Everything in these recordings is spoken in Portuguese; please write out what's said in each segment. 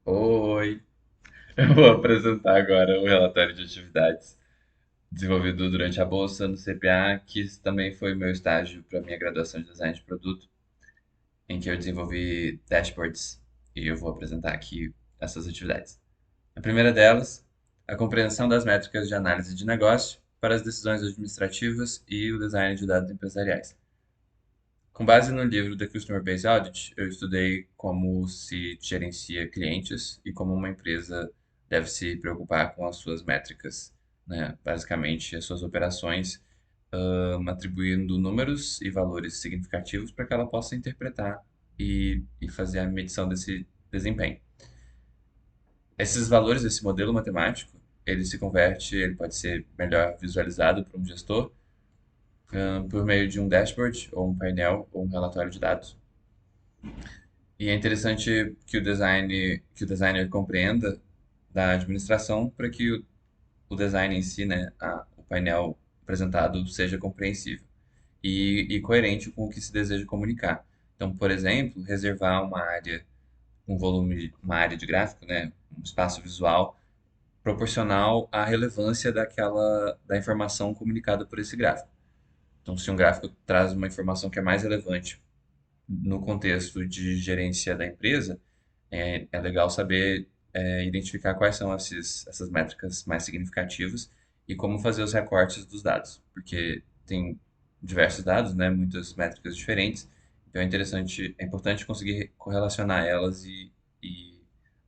Oi, eu vou apresentar agora o relatório de atividades desenvolvido durante a bolsa no CPA, que também foi meu estágio para minha graduação de design de produto, em que eu desenvolvi dashboards e eu vou apresentar aqui essas atividades. A primeira delas, a compreensão das métricas de análise de negócio para as decisões administrativas e o design de dados empresariais. Com base no livro The Customer Based Audit, eu estudei como se gerencia clientes e como uma empresa deve se preocupar com as suas métricas, né? Basicamente, as suas operações, atribuindo números e valores significativos para que ela possa interpretar e fazer a medição desse desempenho. Esses valores, esse modelo matemático, ele se converte, ele pode ser melhor visualizado para um gestor, por meio de um dashboard ou um painel ou um relatório de dados. E é interessante que o designer compreenda da administração para que o design em si, né, o painel apresentado seja compreensível e coerente com o que se deseja comunicar. Então, por exemplo, reservar uma área, um volume, uma área de gráfico, né, um espaço visual proporcional à relevância da informação comunicada por esse gráfico. Então, se um gráfico traz uma informação que é mais relevante no contexto de gerência da empresa, é legal saber identificar quais são essas métricas mais significativas e como fazer os recortes dos dados, porque tem diversos dados, né, muitas métricas diferentes, então é importante conseguir correlacionar elas e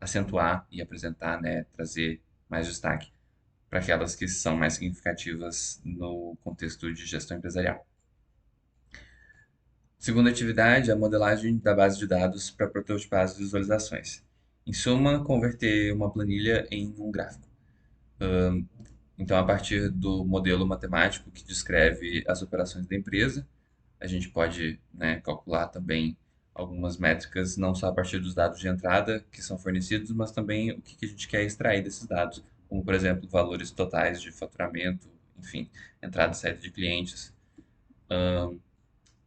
acentuar e apresentar, né, trazer mais destaque para aquelas que são mais significativas no contexto de gestão empresarial. Segunda atividade, a modelagem da base de dados para prototipar as visualizações. Em suma, converter uma planilha em um gráfico. Então, a partir do modelo matemático que descreve as operações da empresa, a gente pode, né, calcular também algumas métricas, não só a partir dos dados de entrada que são fornecidos, mas também o que que a gente quer extrair desses dados, como, por exemplo, valores totais de faturamento, enfim, entrada e saída de clientes.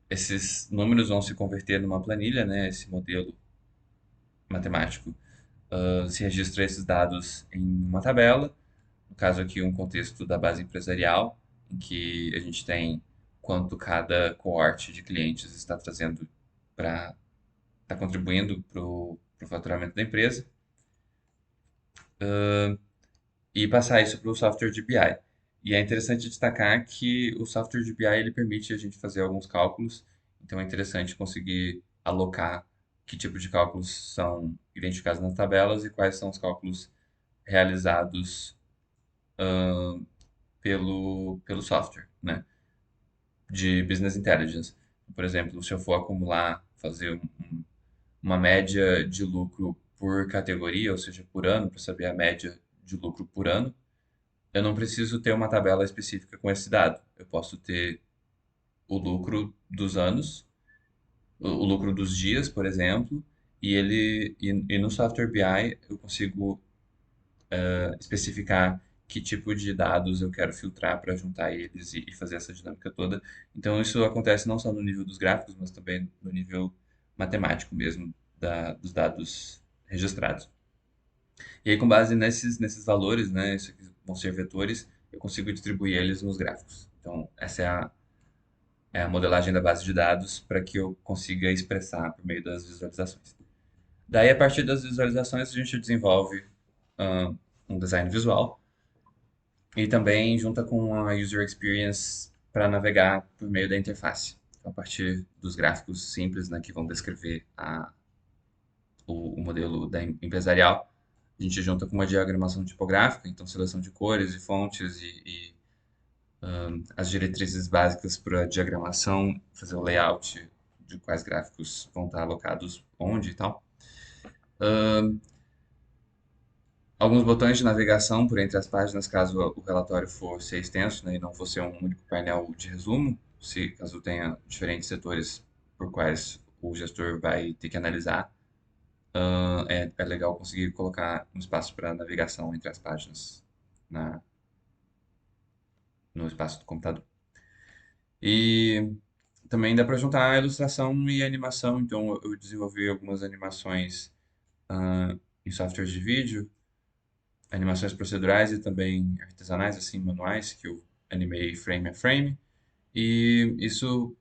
Esses números vão se converter numa planilha, né? Esse modelo matemático se registra esses dados em uma tabela, no caso aqui um contexto da base empresarial, em que a gente tem quanto cada coorte de clientes está trazendo para está contribuindo para o faturamento da empresa e passar isso para o software de BI. E é interessante destacar que o software de BI ele permite a gente fazer alguns cálculos, então é interessante conseguir alocar que tipo de cálculos são identificados nas tabelas e quais são os cálculos realizados pelo software, né, de Business Intelligence. Por exemplo, se eu for acumular, fazer uma média de lucro por categoria, ou seja, por ano, para saber a média de lucro por ano, eu não preciso ter uma tabela específica com esse dado. Eu posso ter o lucro dos anos, o lucro dos dias, por exemplo, e no software BI eu consigo especificar que tipo de dados eu quero filtrar para juntar eles e fazer essa dinâmica toda. Então isso acontece não só no nível dos gráficos, mas também no nível matemático mesmo dos dados registrados. E aí, com base nesses valores, né, isso aqui vão ser vetores, eu consigo distribuir eles nos gráficos. Então, essa é a modelagem da base de dados para que eu consiga expressar por meio das visualizações. Daí, a partir das visualizações, a gente desenvolve ah, um design visual e também junta com a user experience para navegar por meio da interface. Então, a partir dos gráficos simples, né, que vão descrever o modelo empresarial, a gente junta com uma diagramação tipográfica, então seleção de cores e fontes e as diretrizes básicas para diagramação, fazer o layout de quais gráficos vão estar alocados onde e tal. Alguns botões de navegação por entre as páginas, caso o relatório for ser extenso, né, e não for ser um único painel de resumo, se caso tenha diferentes setores por quais o gestor vai ter que analisar, é legal conseguir colocar um espaço para navegação entre as páginas na, no espaço do computador. E também dá para juntar a ilustração e a animação, então eu desenvolvi algumas animações em softwares de vídeo, animações procedurais e também artesanais, assim, manuais, que eu animei frame a frame. E isso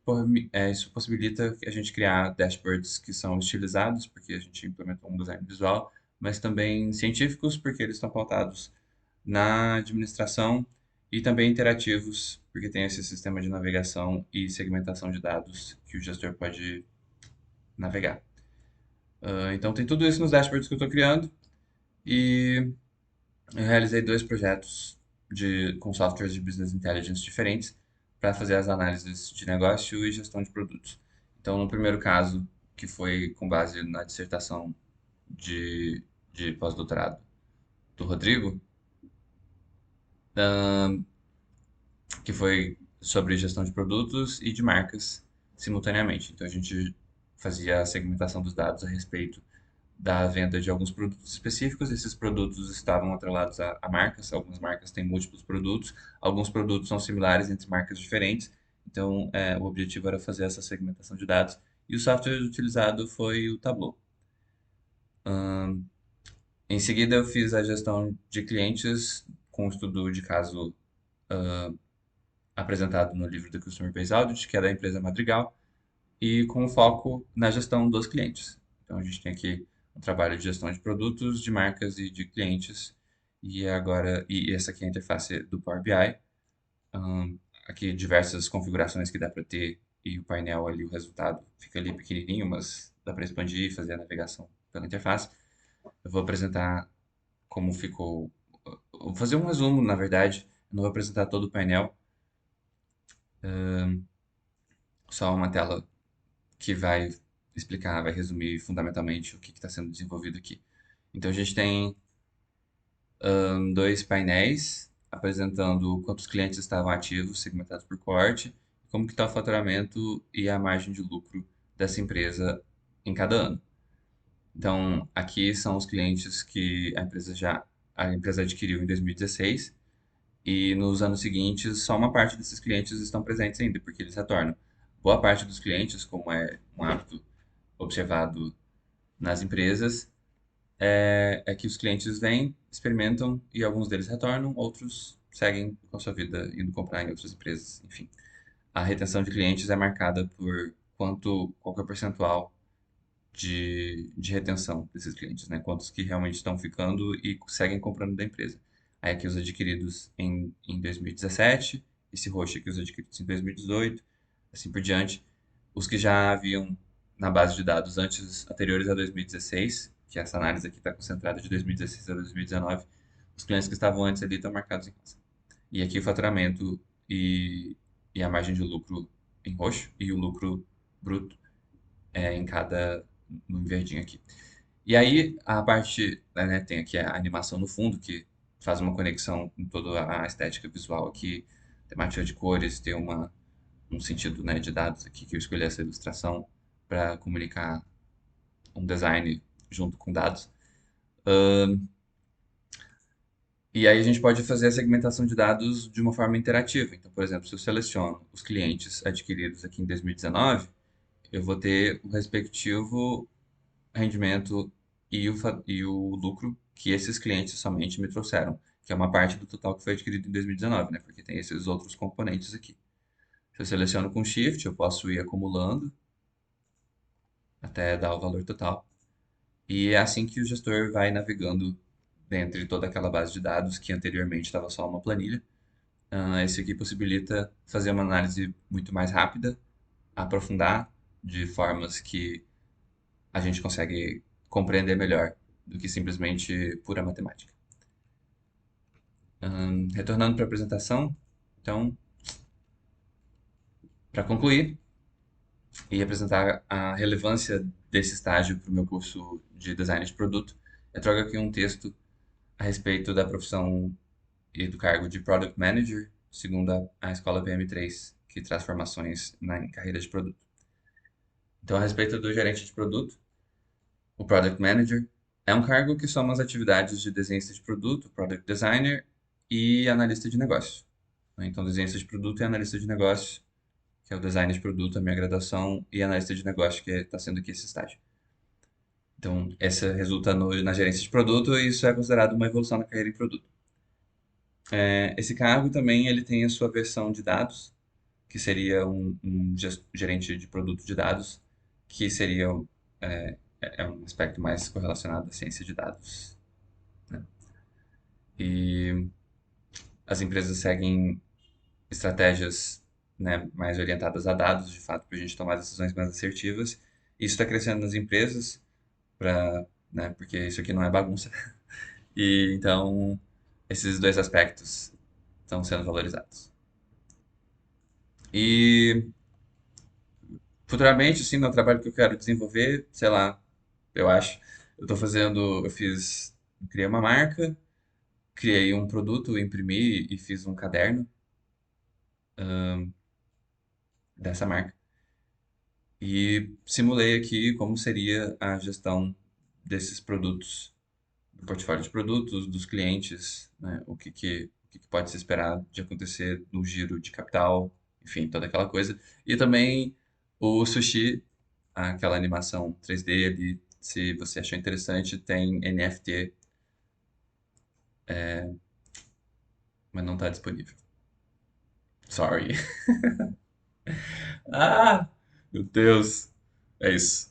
possibilita a gente criar dashboards que são estilizados, porque a gente implementou um design visual, mas também científicos, porque eles estão pautados na administração e também interativos, porque tem esse sistema de navegação e segmentação de dados que o gestor pode navegar. Então tem tudo isso nos dashboards que eu estou criando e eu realizei dois projetos com softwares de business intelligence diferentes para fazer as análises de negócio e gestão de produtos. Então, no primeiro caso, que foi com base na dissertação de, de pós-doutorado do Rodrigo, que foi sobre gestão de produtos e de marcas simultaneamente. Então, a gente fazia a segmentação dos dados a respeito da venda de alguns produtos específicos. Esses produtos estavam atrelados a marcas. Algumas marcas têm múltiplos produtos, alguns produtos são similares entre marcas diferentes. Então, o objetivo era fazer essa segmentação de dados. E o software utilizado foi o Tableau. Em seguida, eu fiz a gestão de clientes com o estudo de caso apresentado no livro The Customer Base Audit, que é da empresa Madrigal, e com foco na gestão dos clientes. Então a gente tem aqui um trabalho de gestão de produtos, de marcas e de clientes. E essa aqui é a interface do Power BI. Ahn, Aqui diversas configurações que dá para ter e o painel ali, o resultado fica ali pequenininho, mas dá para expandir e fazer a navegação pela interface. Eu vou apresentar como ficou. Eu vou fazer um resumo, na verdade. Eu não vou apresentar todo o painel, só uma tela que vai explicar, vai resumir fundamentalmente o que está sendo desenvolvido aqui. Então a gente tem dois painéis apresentando quantos clientes estavam ativos, segmentados por cohort, como que está o faturamento e a margem de lucro dessa empresa em cada ano. Então aqui são os clientes que a empresa adquiriu em 2016 e nos anos seguintes só uma parte desses clientes estão presentes ainda, porque eles retornam. Boa parte dos clientes, como é um hábito observado nas empresas, é que os clientes vêm, experimentam e alguns deles retornam, outros seguem com a sua vida indo comprar em outras empresas, enfim. A retenção de clientes é marcada por qual que é o percentual de retenção desses clientes, né? Quantos que realmente estão ficando e seguem comprando da empresa. Aí aqui os adquiridos em 2017, esse roxo aqui os adquiridos em 2018, assim por diante. Os que já haviam na base de dados anteriores a 2016, que essa análise aqui está concentrada de 2016 a 2019, os clientes que estavam antes ali estão marcados em rosa. E aqui o faturamento e, e a margem de lucro em roxo e o lucro bruto em cada no verdinho aqui. E aí a parte, né, tem aqui a animação no fundo que faz uma conexão com toda a estética visual aqui, temática de cores, tem um sentido, né, de dados aqui que eu escolhi essa ilustração para comunicar um design junto com dados. E aí a gente pode fazer a segmentação de dados de uma forma interativa. Então, por exemplo, se eu seleciono os clientes adquiridos aqui em 2019, eu vou ter o respectivo rendimento e o lucro que esses clientes somente me trouxeram, que é uma parte do total que foi adquirido em 2019, né? Porque tem esses outros componentes aqui. Se eu seleciono com Shift, eu posso ir acumulando até dar o valor total. E é assim que o gestor vai navegando dentro de toda aquela base de dados que anteriormente estava só uma planilha. Esse aqui possibilita fazer uma análise muito mais rápida, aprofundar de formas que a gente consegue compreender melhor do que simplesmente pura matemática. Retornando para a apresentação, então, para concluir e apresentar a relevância desse estágio para o meu curso de design de produto, eu trago aqui um texto a respeito da profissão e do cargo de Product Manager, segundo a escola PM3, que traz formações na carreira de produto. Então, a respeito do gerente de produto, o Product Manager é um cargo que soma as atividades de desenhista de produto, Product Designer e analista de negócio. Então, desenhista de produto e analista de negócio, que é o design de produto, a minha graduação, e analista de negócio, que está sendo aqui esse estágio. Então, essa resulta na gerência de produto e isso é considerado uma evolução na carreira em produto. Esse cargo também ele tem a sua versão de dados, que seria um gerente de produto de dados, que seria um aspecto mais correlacionado à ciência de dados, né? E as empresas seguem estratégias, né, mais orientadas a dados, de fato, para a gente tomar decisões mais assertivas. Isso está crescendo nas empresas, né, porque isso aqui não é bagunça. E então esses dois aspectos estão sendo valorizados. E futuramente, sim, no trabalho que eu quero desenvolver, sei lá, eu acho, criei uma marca, criei um produto, imprimi e fiz um caderno dessa marca. E simulei aqui como seria a gestão desses produtos, do portfólio de produtos, dos clientes, né? O que que pode se esperar de acontecer no giro de capital, enfim, toda aquela coisa. E também o Sushi, aquela animação 3D ali, se você achou interessante, tem NFT, mas não está disponível. Sorry. Ah, meu Deus. É isso.